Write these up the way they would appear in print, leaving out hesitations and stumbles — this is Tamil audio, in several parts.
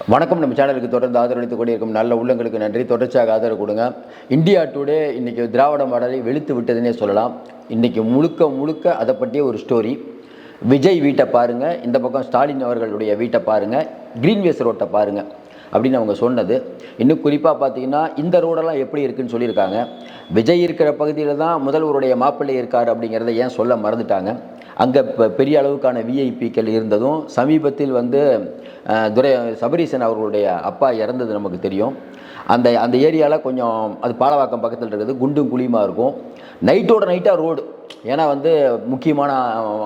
வணக்கம். நம்ம சேனலுக்கு தொடர்ந்து ஆதரவளித்துக் கொண்டிருக்கும் நல்ல உள்ளங்களுக்கு நன்றி. தொடர்ச்சியாக ஆதரவு கொடுங்க. இந்தியா டுடே இன்றைக்கி திராவிட மாடலை வெளுத்து விட்டதுன்னே சொல்லலாம். இன்றைக்கி முழுக்க முழுக்க அதை பற்றிய ஒரு ஸ்டோரி. விஜய் வீட்டை பாருங்கள், இந்த பக்கம் ஸ்டாலின் அவர்களுடைய வீட்டை பாருங்கள், கிரீன்வேஸ் ரோட்டை பாருங்கள் அப்படின்னு அவங்க சொன்னது. இன்னும் குறிப்பாக பார்த்தீங்கன்னா இந்த ரோடெல்லாம் எப்படி இருக்குதுன்னு சொல்லியிருக்காங்க. விஜய் இருக்கிற பகுதியில் தான் முதல்வருடைய மாப்பிள்ளை இருக்கார் அப்படிங்கிறத ஏன் சொல்ல மறந்துட்டாங்க. அங்கே பெரிய அளவுக்கான விஐபிக்கள் இருந்ததும் சமீபத்தில் சபரீசன் அவர்களுடைய அப்பா இறந்தது நமக்கு தெரியும். அந்த அந்த ஏரியாவில் கொஞ்சம் அது பாலவாக்கம் பக்கத்தில் இருக்குது, குண்டும் குழியுமாக இருக்கும். நைட்டோட நைட்டாக ரோடு, ஏன்னா முக்கியமான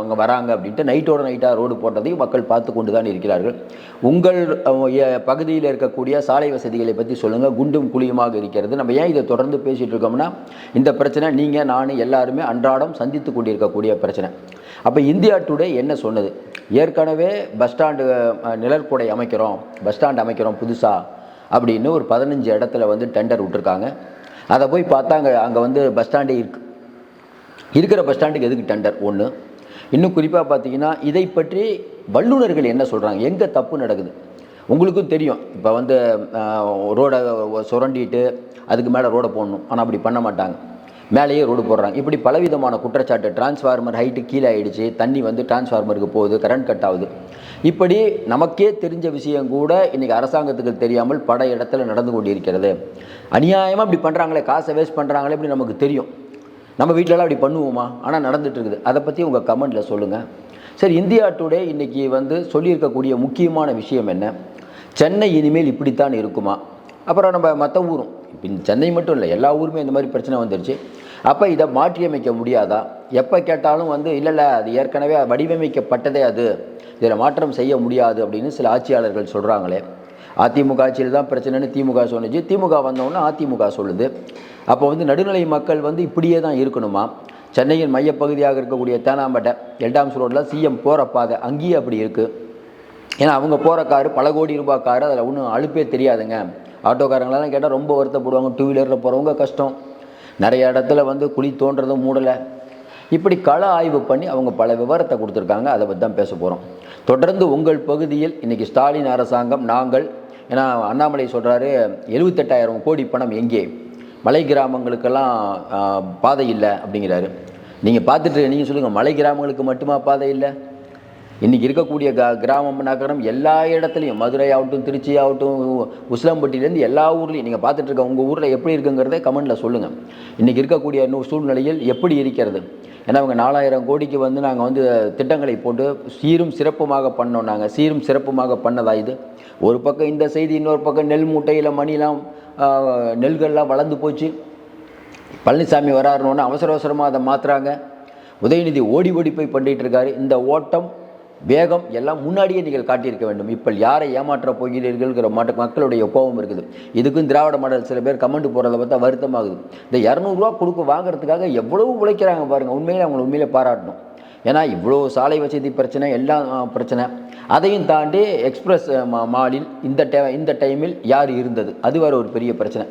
அங்கே வராங்க அப்படின்ட்டு நைட்டோட நைட்டாக ரோடு போட்டதையும் மக்கள் பார்த்து கொண்டு தான் இருக்கிறார்கள். உங்கள் பகுதியில் இருக்கக்கூடிய சாலை வசதிகளை பற்றி சொல்லுங்கள். குண்டும் குழியுமாக இருக்கிறது. நம்ம ஏன் இதை தொடர்ந்து பேசிகிட்டு இருக்கோம்னா, இந்த பிரச்சனை நீங்கள் நான் எல்லாருமே அன்றாடம் சந்தித்து கொண்டிருக்கக்கூடிய பிரச்சனை. அப்போ இந்தியா டுடே என்ன சொன்னது? ஏற்கனவே பஸ் ஸ்டாண்டு நிழற்குடை அமைக்கிறோம், பஸ் ஸ்டாண்டு அமைக்கிறோம் புதுசாக அப்படின்னு ஒரு 15 இடத்துல டெண்டர் விட்டுருக்காங்க. அதை போய் பார்த்தா அங்கே பஸ் ஸ்டாண்டே இருக்கிற பஸ் ஸ்டாண்டுக்கு எதுக்கு டெண்டர்? ஒன்று. இன்னும் குறிப்பாக பார்த்தீங்கன்னா இதை பற்றி வல்லுநர்கள் என்ன சொல்கிறாங்க, எங்கே தப்பு நடக்குது? உங்களுக்கும் தெரியும். இப்போ ரோடை சுரண்டிட்டு அதுக்கு மேலே ரோடை போடணும், ஆனால் அப்படி பண்ண மாட்டாங்க, மேலேயே ரோடு போடுறாங்க. இப்படி பலவிதமான குற்றச்சாட்டு. டிரான்ஸ்ஃபார்மர் ஹைட்டு கீழே ஆகிடுச்சு, தண்ணி டிரான்ஸ்ஃபார்மருக்கு போகுது, கரண்ட் கட் ஆகுது. இப்படி நமக்கே தெரிஞ்ச விஷயம் கூட இன்றைக்கி அரசாங்கத்துக்கு தெரியாமல் பல இடத்துல நடந்து கொண்டு இருக்கிறது. அநியாயமாக இப்படி பண்ணுறாங்களே, காசை வேஸ்ட் பண்ணுறாங்களே, இப்படி நமக்கு தெரியும். நம்ம வீட்டிலலாம் அப்படி பண்ணுவோமா? ஆனால் நடந்துட்டு இருக்குது. அதை பற்றி உங்கள் கமெண்ட்டில் சொல்லுங்கள். சரி, இந்தியா டுடே இன்றைக்கி சொல்லியிருக்கக்கூடிய முக்கியமான விஷயம் என்ன? சென்னை இனிமேல் இப்படித்தான் இருக்குமா? அப்புறம் நம்ம மற்ற ஊரும், இப்போ சென்னை மட்டும் இல்லை, எல்லா ஊருமே இந்த மாதிரி பிரச்சனை வந்துருச்சு. அப்போ இதை மாற்றியமைக்க முடியாதா? எப்போ கேட்டாலும் இல்லை அது ஏற்கனவே வடிவமைக்கப்பட்டதே, அது இதில் மாற்றம் செய்ய முடியாது அப்படின்னு சில ஆட்சியாளர்கள் சொல்கிறாங்களே. அதிமுக ஆட்சியில் தான் பிரச்சனைன்னு திமுக சொன்னிச்சு, திமுக வந்தோடனே அதிமுக சொல்லுது. அப்போ நடுநிலை மக்கள் இப்படியே தான் இருக்கணுமா? சென்னையின் மையப்பகுதியாக இருக்கக்கூடிய தேனாம்பேட்டை எல்டாம்ஸ் ரோடில் சிஎம் போகிற பாதை அங்கேயே அப்படி இருக்குது. ஏன்னா அவங்க போகிற காரு பல கோடி ரூபாய் காரு, அதில் ஒன்றும் அழுப்பே தெரியாதுங்க. ஆட்டோக்காரங்களெல்லாம் கேட்டால் ரொம்ப வருத்தப்படுவாங்க. 2 வீலரில் போகிறவங்க கஷ்டம். நிறைய இடத்துல குழி தோன்றதும் மூடலை. இப்படி கள ஆய்வு பண்ணி அவங்க பல விவரத்தை கொடுத்துருக்காங்க. அதை பற்றி தான் பேச போகிறோம். தொடர்ந்து உங்கள் பகுதியில் இன்றைக்கி ஸ்டாலின் அரசாங்கம் நாங்கள், ஏன்னா அண்ணாமலை சொல்கிறாரு 78,000 கோடி பணம் எங்கே, மலை கிராமங்களுக்கெல்லாம் பாதை இல்லை அப்படிங்கிறாரு. நீங்கள் பார்த்துட்டு நீங்கள் சொல்லுங்கள், மலை கிராமங்களுக்கு மட்டுமா பாதை இல்லை? இன்றைக்கி இருக்கக்கூடிய கிராமம் நகரம் எல்லா இடத்துலையும், மதுரை ஆகட்டும், திருச்சி ஆகட்டும், உசிலம்பட்டியிலேருந்து எல்லா ஊர்லேயும் நீங்கள் பார்த்துட்ருக்க உங்கள் ஊரில் எப்படி இருக்குங்கிறத கமெண்டில் சொல்லுங்கள். இன்றைக்கி இருக்கக்கூடிய சூழ்நிலையில் எப்படி இருக்கிறது? ஏன்னா அவங்க 4,000 கோடிக்கு நாங்கள் திட்டங்களை போட்டு சீரும் சிறப்புமாக பண்ணோம். நாங்கள் சீரும் சிறப்புமாக பண்ணதா இது? ஒரு பக்கம் இந்த செய்தி, இன்னொரு பக்கம் நெல் மூட்டையில் மணிலாம் நெல்கள்லாம் வளர்ந்து போச்சு. பழனிசாமி வராருன்னு அவசர அவசரமாக அதை மாற்றுறாங்க. உதயநிதி ஓடி ஓடி போய் பண்ணிகிட்டு இருக்காரு. இந்த ஓட்டம் வேகம் எல்லாம் முன்னாடியே நீங்கள் காட்டியிருக்க வேண்டும். இப்போ யாரை ஏமாற்ற போகிறீர்கள்ங்கிற மக்களுடைய கோபம் இருக்குது. இதுக்கும் திராவிட மாடல் சில பேர் கமெண்ட் போடுறத பார்த்தா வருத்தமாகுது. இந்த 200 ரூபா கொடுக்க வாங்குறதுக்காக எவ்வளவு உழைக்கிறாங்க பாருங்கள். உண்மையிலே அவங்களை உண்மையிலே பாராட்டணும். ஏன்னா இவ்வளோ சாலை வசதி பிரச்சனை, எல்லாம் பிரச்சனை. அதையும் தாண்டி எக்ஸ்பிரஸ் மாலில் இந்த டைமில் யார் இருந்தது, அது வேறு ஒரு பெரிய பிரச்சனை.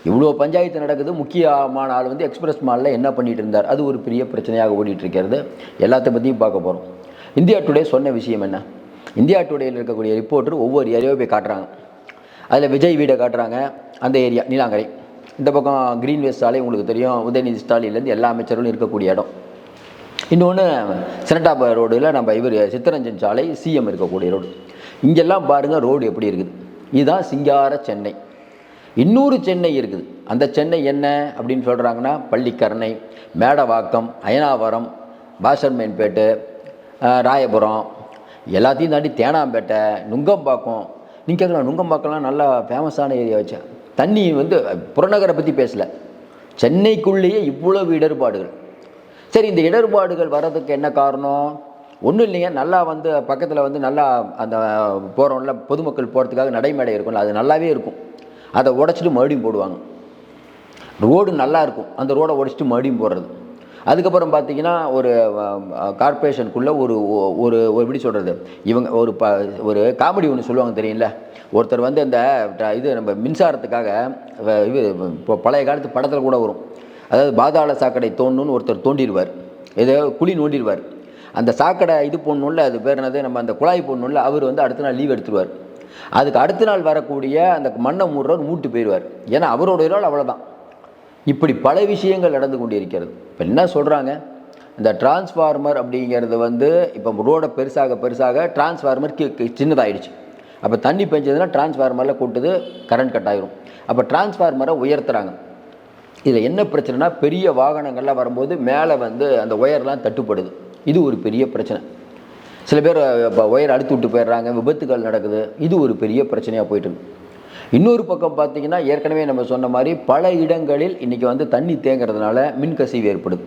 இவ்வளோ பஞ்சாயத்து நடக்குது, முக்கியமான ஆள் எக்ஸ்பிரஸ் மாலில் என்ன பண்ணிகிட்டு இருந்தார், அது ஒரு பெரிய பிரச்சனையாக ஓடிட்டுருக்கிறது. எல்லாத்த பற்றியும் பார்க்க போகிறோம். இந்தியா டுடே சொன்ன விஷயம் என்ன? இந்தியா டுடேயில் இருக்கக்கூடிய ரிப்போர்ட்டர் ஒவ்வொரு ஏரியாவை போய் காட்டுறாங்க. அதில் விஜய் வீடை காட்டுறாங்க, அந்த ஏரியா நீலாங்கரை. இந்த பக்கம் கிரீன்வேஸ் சாலை உங்களுக்கு தெரியும், உதயநிதி ஸ்டாலின்லேருந்து எல்லா அமைச்சர்களும் இருக்கக்கூடிய இடம். இன்னொன்று செனட்டாபா ரோடில் நம்ம சித்தரஞ்சன் சாலை, சிஎம் இருக்கக்கூடிய ரோடு. இங்கெல்லாம் பாருங்கள் ரோடு எப்படி இருக்குது. இதுதான் சிங்கார சென்னை. இன்னொரு சென்னை இருக்குது. அந்த சென்னை என்ன அப்படின்னு சொல்கிறாங்கன்னா, பள்ளிக்கரணை, மேடவாக்கம், அயனாவரம், பாஷர்மேன்பேட்டு, ராயபுரம், எல்லாத்தையும் தாண்டி தேனாம்பேட்டை, நுங்கம்பாக்கம். நீங்கள் கேட்கலாம், நுங்கம்பாக்கம்லாம் நல்லா ஃபேமஸான ஏரியா வச்சா. தண்ணி புறநகரை பற்றி பேசலை, சென்னைக்குள்ளேயே இவ்வளவு இடர்பாடுகள். சரி, இந்த இடர்பாடுகள் வர்றதுக்கு என்ன காரணம்? ஒன்றும் இல்லைங்க. நல்லா பக்கத்தில் நல்லா அந்த போகிறோம்ல, பொதுமக்கள் போகிறதுக்காக நடைமேடை இருக்கும்ல, அது நல்லாவே இருக்கும். அதை உடச்சிட்டு மறுபடியும் போடுவாங்க. ரோடு நல்லா இருக்கும், அந்த ரோடை உடச்சிட்டு மறுபடியும் போடுறது. அதுக்கப்புறம் பார்த்தீங்கன்னா ஒரு கார்பரேஷனுக்குள்ளே ஒரு ஒரு எப்படி சொல்கிறது, இவங்க ஒரு காமெடி ஒன்று சொல்லுவாங்க தெரியும்ல. ஒருத்தர் அந்த இது நம்ம மின்சாரத்துக்காக இப்போ பழைய காலத்து படத்தில் கூட வரும். அதாவது பாதாள சாக்கடை தோண்டணுன்னு ஒருத்தர் தோண்டிடுவார், ஏதோ குழி நோண்டிடுவார். அந்த சாக்கடை இது போடணும்ல, அது பேர் என்னது, நம்ம அந்த குழாய் போடணும்ல, அவர் அடுத்த நாள் லீவ் எடுத்துருவார். அதுக்கு அடுத்த நாள் வரக்கூடிய அந்த மண்ணை மூடுறவர் மூட்டு போயிடுவார். ஏன்னா அவருடைய நாள் அவ்வளோதான். இப்படி பல விஷயங்கள் நடந்து கொண்டு இருக்கிறது. இப்போ என்ன சொல்கிறாங்க, இந்த டிரான்ஸ்ஃபார்மர் அப்படிங்கிறது வந்து இப்போ ரோடை பெருசாக டிரான்ஸ்ஃபார்மர் சின்னதாகிடுச்சு. அப்போ தண்ணி பெஞ்சதுன்னா டிரான்ஸ்ஃபார்மரில் கூட்டுது, கரண்ட் கட் ஆகிரும். அப்போ டிரான்ஸ்ஃபார்மரை உயர்த்துறாங்க. இதில் என்ன பிரச்சனைனா, பெரிய வாகனங்கள்லாம் வரும்போது மேலே வந்து அந்த ஒயர்லாம் தட்டுப்படுது. இது ஒரு பெரிய பிரச்சனை. சில பேர் இப்போ ஒயர் அழுத்தி விட்டு போயிடுறாங்க, விபத்துகள் நடக்குது. இது ஒரு பெரிய பிரச்சனையாக போயிட்டு. இன்னொரு பக்கம் பார்த்திங்கன்னா, ஏற்கனவே நம்ம சொன்ன மாதிரி பல இடங்களில் இன்றைக்கி வந்து தண்ணி தேங்கிறதுனால மின்கசிவு ஏற்படுது.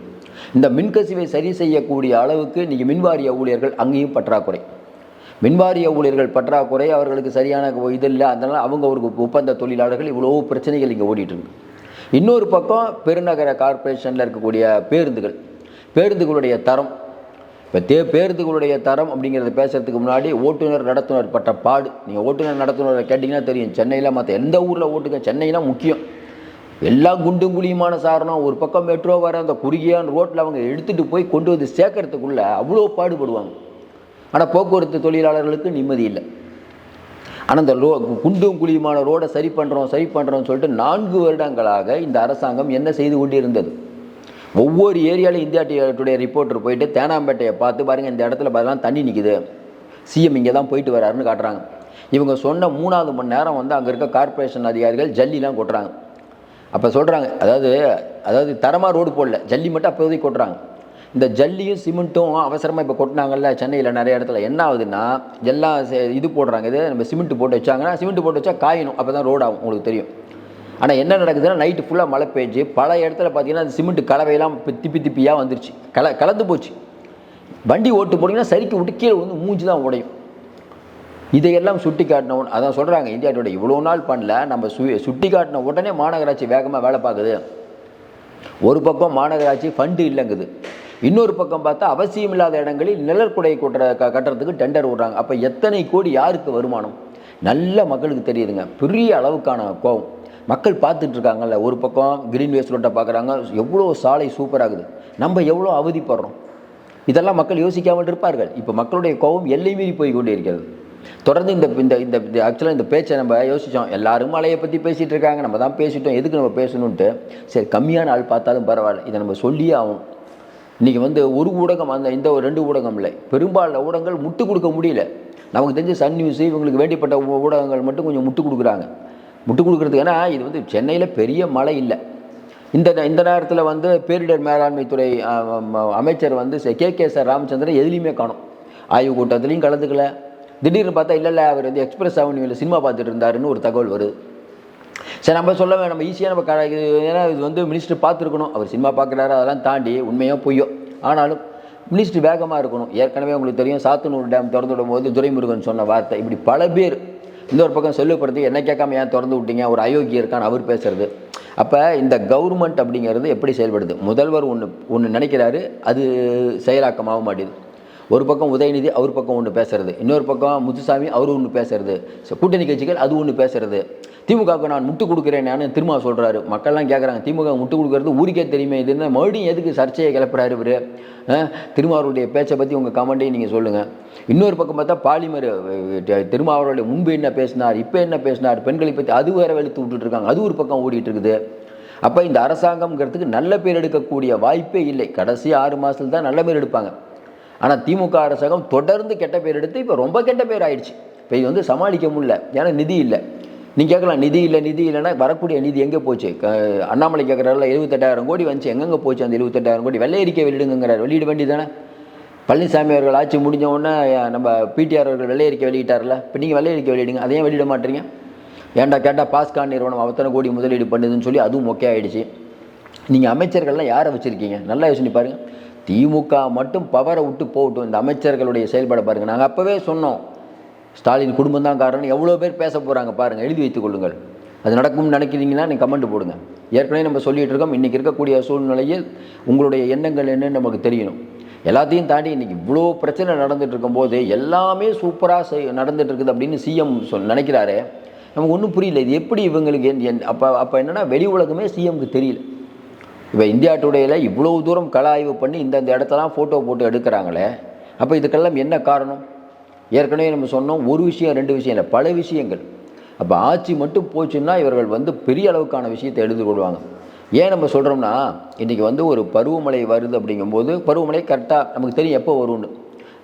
இந்த மின்கசிவை சரி செய்யக்கூடிய அளவுக்கு இன்றைக்கி மின்வாரிய ஊழியர்கள் அங்கேயும் பற்றாக்குறை. மின்வாரிய ஊழியர்கள் பற்றாக்குறை, அவர்களுக்கு சரியான இது இல்லை. அதனால் அவங்க ஒரு ஒப்பந்த தொழிலாளர்கள், இவ்வளோ பிரச்சனைகள் இங்கே ஓடிட்டுருக்கு. இன்னொரு பக்கம் பெருநகர கார்ப்பரேஷனில் இருக்கக்கூடிய பேருந்துகளுடைய தரம். இப்போ பேருந்துகளுடைய தரம் அப்படிங்கிறத பேசுகிறதுக்கு முன்னாடி ஓட்டுநர் நடத்துனர் பட்ட பாடு. நீங்கள் ஓட்டுநர் நடத்துனரை கேட்டிங்கன்னா தெரியும். சென்னையில் மற்ற எந்த ஊரில் ஓட்டுங்க, சென்னைனா முக்கியம். எல்லாம் குண்டும் குழியுமான சாரணம். ஒரு பக்கம் மெட்ரோ வர அந்த குறுகியான ரோட்டில் அவங்க எடுத்துகிட்டு போய் கொண்டு வந்து சேர்க்கறதுக்குள்ளே அவ்வளோ பாடுபடுவாங்க. ஆனால் போக்குவரத்து தொழிலாளர்களுக்கு நிம்மதி இல்லை. ஆனால் இந்த குண்டும் குழியுமான ரோடை சரி பண்ணுறோம்னு சொல்லிட்டு 4 வருடங்களாக இந்த அரசாங்கம் என்ன செய்து கொண்டு இருந்தது? ஒவ்வொரு ஏரியாவில் இந்தியா டுடே ரிப்போர்ட்டர் போயிட்டு தேனாம்பேட்டையை பார்த்து பாருங்கள், இந்த இடத்துல பார்த்தலாம் தண்ணி நிற்குது, சிஎம் இங்கே தான் போயிட்டு வராருன்னு காட்டுறாங்க. இவங்க சொன்ன 3வது மணி நேரம் வந்து அங்கே இருக்க கார்ப்பரேஷன் அதிகாரிகள் ஜல்லிலாம் கொட்டுறாங்க. அப்போ சொல்கிறாங்க, அதாவது தரமாக ரோடு போடல, ஜல்லி மட்டும் அப்போதைக்கு கொட்டுறாங்க. இந்த ஜல்லியும் சிமெண்ட்டும் அவசரமாக இப்போ கொட்டினாங்கல்ல சென்னையில் நிறைய இடத்துல, என்ன ஆகுதுன்னா எல்லாம் இது போடுறாங்க. இது நம்ம சிமெண்ட் போட்டு வச்சாங்கன்னா, சிமெண்ட் போட்டு வச்சா காயணும், அப்போ தான் ரோடு ஆகும், உங்களுக்கு தெரியும். ஆனால் என்ன நடக்குதுன்னா, நைட்டு ஃபுல்லாக மழை பெய்ஞ்சு பல இடத்துல பார்த்தீங்கன்னா அந்த சிமெண்ட் கலவையெல்லாம் திப்பியாக வந்துருச்சு, கலந்து போச்சு. வண்டி ஓட்டு போட்டிங்கன்னா சரிக்கு விட்டு கீழே வந்து மூஞ்சி தான் உடையும். இதையெல்லாம் சுட்டி காட்டினவன் அதான் சொல்கிறாங்க, இந்தியா டுடே இவ்வளோ நாள் பண்ணல, நம்ம சுட்டி காட்டின உடனே மாநகராட்சி வேகமாக வேலை பார்க்குது. ஒரு பக்கம் மாநகராட்சி ஃபண்டு இல்லைங்குது, இன்னொரு பக்கம் பார்த்தா அவசியம் இல்லாத இடங்களில் நிழற்குடை கட்டுறதுக்கு டெண்டர் விடுறாங்க. அப்போ எத்தனை கோடி யாருக்கு வருமானம்? நல்ல மக்களுக்கு தெரியுதுங்க. பெரிய அளவுக்கான கோபம் மக்கள் பார்த்துட்டு இருக்காங்கல்ல. ஒரு பக்கம் கிரீன்வேஸ் ரோட்டை பார்க்குறாங்க, எவ்வளோ சாலை சூப்பராகுது, நம்ம எவ்வளோ அவதிப்படுறோம். இதெல்லாம் மக்கள் யோசிக்காமல் இருப்பார்கள். இப்போ மக்களுடைய கோபம் எல்லை மீறி போய் கொண்டே இருக்கிறது. தொடர்ந்து இந்த ஆக்சுவலாக இந்த பேச்சை நம்ம யோசித்தோம். எல்லாரும் மலையை பற்றி பேசிகிட்டு இருக்காங்க, நம்ம தான் பேசிட்டோம், எதுக்கு நம்ம பேசணுன்ட்டு. சரி, கம்மியான ஆள் பார்த்தாலும் பரவாயில்ல, இதை நம்ம சொல்லியே ஆகும். இன்றைக்கி வந்து ஒரு ஊடகம், இந்த 2 ஊடகம் இல்லை, பெரும்பாலான ஊடகங்கள் முட்டு கொடுக்க முடியல. நமக்கு தெரிஞ்ச சன் நியூஸ், இவங்களுக்கு வேண்டிப்பட்ட ஊடகங்கள் மட்டும் கொஞ்சம் முட்டு கொடுக்குறாங்க. முட்டு கொடுக்குறதுக்கு ஏன்னா இது வந்து சென்னையில் பெரிய மழை இல்லை. இந்த நேரத்தில் வந்து பேரிடர் மேலாண்மை துறை அமைச்சர் வந்து கே.சார் ராமச்சந்திரன் எதுலேயுமே காணும். ஆய்வு கூட்டத்துலேயும் கலந்துக்கல. திடீர்னு பார்த்தா இல்லை அவர் வந்து எக்ஸ்பிரஸ் அவென்யூவில் சினிமா பார்த்துட்டு இருந்தாருன்னு ஒரு தகவல் வருது. சரி, நம்ம சொல்ல நம்ம ஈஸியாக நம்ம ஏன்னா இது வந்து மினிஸ்டர் பார்த்துருக்கணும், அவர் சினிமா பார்க்குறாரு, அதெல்லாம் தாண்டி உண்மையோ பொய்யோ, ஆனாலும் மினிஸ்டர் வேகமாக இருக்கணும். ஏற்கனவே உங்களுக்கு தெரியும், சாத்தனூர் டேம் திறந்து விடும்போது துரைமுருகன் சொன்ன வார்த்தை. இப்படி பல பேர் இன்னொரு பக்கம் செல்லுப்படுத்தி என்ன கேட்காம ஏன் திறந்து விட்டீங்க, ஒரு அயோக்கியம் இருக்கான்னு அவர் பேசுறது. அப்போ இந்த கவர்மெண்ட் அப்படிங்கிறது எப்படி செயல்படுது? முதல்வர் ஒன்று நினைக்கிறாரு, அது செயலாக்கமாக மாட்டேது. ஒரு பக்கம் உதயநிதி அவர் பக்கம் ஒன்று பேசுறது, இன்னொரு பக்கம் முத்துசாமி அவர் ஒன்று பேசுறது, கூட்டணி கட்சிகள் அது ஒன்று பேசுறது. திமுகவுக்கு நான் முட்டு கொடுக்குறேன்னு திரும்ப சொல்கிறாரு. மக்கள்லாம் கேட்குறாங்க, திமுக முட்டு கொடுக்குறது ஊருக்கே தெரியுமே, இதுன்னு மறுபடியும் எதுக்கு சர்ச்சையை கிளப்புறாரு இவர்? திருமாவருடைய பேச்சை பற்றி உங்கள் கமெண்ட்டையும் நீங்கள் சொல்லுங்கள். இன்னொரு பக்கம் பார்த்தா பாலிமர் திருமாவருடைய முன்பு என்ன பேசினார், இப்போ என்ன பேசினார், பெண்களை பற்றி அது வேற வெளுத்து விட்டுட்ருக்காங்க, அது ஒரு பக்கம் ஓடிட்டு இருக்குது. அப்போ இந்த அரசாங்கம்ங்கிறதுக்கு நல்ல பேர் எடுக்கக்கூடிய வாய்ப்பே இல்லை. கடைசி 6 மாதத்தில் தான் நல்ல பேர் எடுப்பாங்க. ஆனால் திமுக அரசாங்கம் தொடர்ந்து கெட்ட பேர் எடுத்து இப்போ ரொம்ப கெட்ட பேர் ஆயிடுச்சு. இப்போ இது வந்து சமாளிக்க முடியல, ஏன்னா நிதி இல்லை. நீங்கள் கேட்கலாம், நிதி இல்லைன்னா வரக்கூடிய நிதி எங்கே போச்சு? அண்ணாமலை கேட்குறாருல 78,000 கோடி வந்துச்சு, எங்கெங்கே போச்சு அந்த 78,000 கோடி? வெள்ளை அறிக்கை வெளியிடுங்கிறார், வெளியிட வேண்டியதானே? பழனிசாமி அவர்கள் ஆட்சி முடிஞ்ச உடனே நம்ம பிடிஆர் அவர்கள் வெள்ளை அறிக்கை வெளியிட்டார்ல, இப்போ நீங்கள் வெள்ளை அறிக்கை வெளியிடுங்க, அதையும் வெளியிட மாட்டீங்க. ஏன்டா கேட்டால் பாஸ்கான் நிறுவனம் அத்தனை கோடி முதலீடு பண்ணுதுன்னு சொல்லி அதுவும் மொக்கே ஆகிடுச்சு. நீங்கள் அமைச்சர்கள்லாம் யாரை வச்சுருக்கீங்க? நல்லா யோசிச்சு பாருங்கள். திமுக மட்டும் பவரை விட்டு போகட்டும், இந்த அமைச்சர்களுடைய செயல்பாடை பாருங்கள். நாங்கள் அப்போவே சொன்னோம், ஸ்டாலின் குடும்பம் தான் காரணம். எவ்வளோ பேர் பேச போகிறாங்க பாருங்கள், எழுதி வைத்துக் கொள்ளுங்கள். அது நடக்கும்னு நினைக்கிறீங்கன்னா நீங்கள் கமெண்ட் போடுங்க. ஏற்கனவே நம்ம சொல்லிகிட்டு இருக்கோம், இன்றைக்கி இருக்கக்கூடிய சூழ்நிலையில் உங்களுடைய எண்ணங்கள் என்னன்னு நமக்கு தெரியணும். எல்லாத்தையும் தாண்டி இன்றைக்கி இவ்வளோ பிரச்சனை நடந்துகிட்டு இருக்கும்போது எல்லாமே சூப்பராக நடந்துகிட்டு இருக்குது அப்படின்னு சிஎம் நினைக்கிறாரு. நமக்கு ஒன்றும் புரியல, இது எப்படி இவங்களுக்கு அப்போ என்னென்னா வெளி உலகமே சிஎம்க்கு தெரியல. இப்போ இந்தியா டுடேயில் இவ்வளோ தூரம் கள ஆய்வு பண்ணி இந்த இடத்தெல்லாம் ஃபோட்டோ போட்டு எடுக்கிறாங்களே, அப்போ இதுக்கெல்லாம் என்ன காரணம்? ஏற்கனவே நம்ம சொன்னோம், ஒரு விஷயம் 2 விஷயம் இல்லை, பல விஷயங்கள். அப்போ ஆட்சி மட்டும் போச்சுன்னா இவர்கள் வந்து பெரிய அளவுக்கான விஷயத்தை எடுத்துக்கொள்வாங்க. ஏன் நம்ம சொல்கிறோம்னா, இன்றைக்கி வந்து ஒரு பருவமழை வருது அப்படிங்கும்போது, பருவமழை கரெக்டாக நமக்கு தெரியும் எப்போ வரும்னு.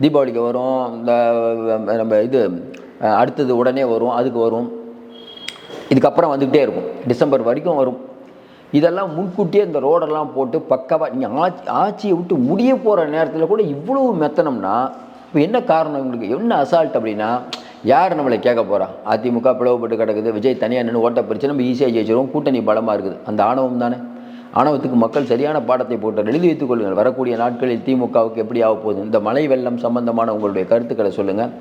தீபாவளிக்கு வரும், இந்த நம்ம இது அடுத்தது உடனே வரும், அதுக்கு வரும், இதுக்கப்புறம் வந்துக்கிட்டே இருக்கும், டிசம்பர் வரைக்கும் வரும். இதெல்லாம் முன்கூட்டியே இந்த ரோடெல்லாம் போட்டு பக்காவாக நீங்கள் ஆட்சியை விட்டு முடிய போகிற நேரத்தில் கூட இவ்வளவு மெத்தனம்னா, இப்போ என்ன காரணம் இவங்களுக்கு? என்ன அசால்ட் அப்படின்னா, யார் நம்மளை கேட்க போகிறா? அதிமுக பிளவுபட்டு கிடக்குது, விஜய் தனியாக நின்று ஓட்ட பிரிச்சு நம்ம ஈஸியாக ஜெயிச்சிருவோம், கூட்டணி பலமாக இருக்குது. அந்த ஆணவம் தானே. ஆணவத்துக்கு மக்கள் சரியான பாடத்தை போட்டு எழுதி வைத்துக் கொள்ளுங்கள். வரக்கூடிய நாட்களில் திமுகவுக்கு எப்படி ஆக போகுது? இந்த மழை வெள்ளம் சம்பந்தமான உங்களுடைய கருத்துக்களை சொல்லுங்கள்.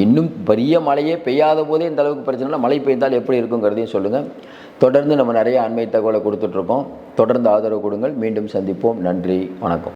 இன்னும் பெரிய மழையே பெய்யாத போதே இந்த அளவுக்கு பிரச்சனைனா மழை பெய்தால் எப்படி இருக்குங்கிறதையும் சொல்லுங்கள். தொடர்ந்து நம்ம நிறைய அண்மை தகவலை கொடுத்துட்ருக்கோம். தொடர்ந்து ஆதரவு கொடுங்கள். மீண்டும் சந்திப்போம். நன்றி, வணக்கம்.